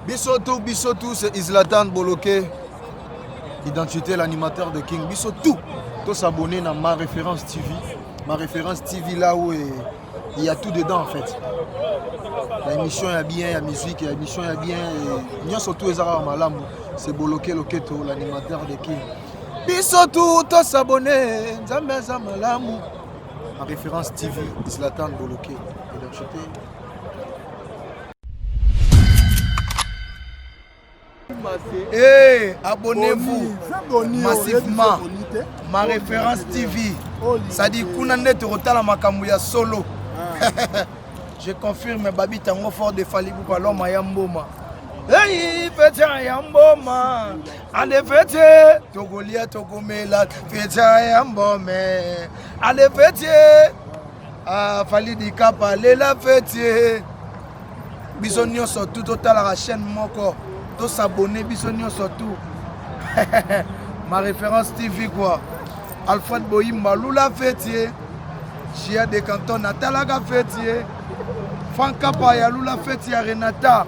Bissotou, c'est Islatan Boloké. Identité, l'animateur de King. Bissotou. Tous s'abonner à Ma Référence TV. Ma Référence TV, là où il y a tout dedans en fait. L'émission est bien, il y a musique, l'émission est bien. Nous surtout les arabes malamou. C'est Boloké Loketo, l'animateur de King. Bissotou, tous s'abonner. Zambé Zamalamou. Ma Référence TV, Islatan Boloké. Identité. Hey, abonnez-vous massivement. Ma Référence TV. Ça dit Kounande Torotala Makamouya solo. Je confirme, Babi Tango fort de Falibou Palom Mayamboma. Hey, Fétia Yamboma. Allez, Fétia. Togolia, Togomela. Fétia Yambome. Allez, Fétia. Ah, Falidi Kapa, Lela Fétia. Bisogno surtout, total la chaîne Moko. Tous s'abonner, bisogno surtout. Ma Référence TV quoi. Alfred Boyimba, Lula Fétier. Chia de Canton, Natalaga Fétier. Franck Kapaya, Lula Fétier, Renata.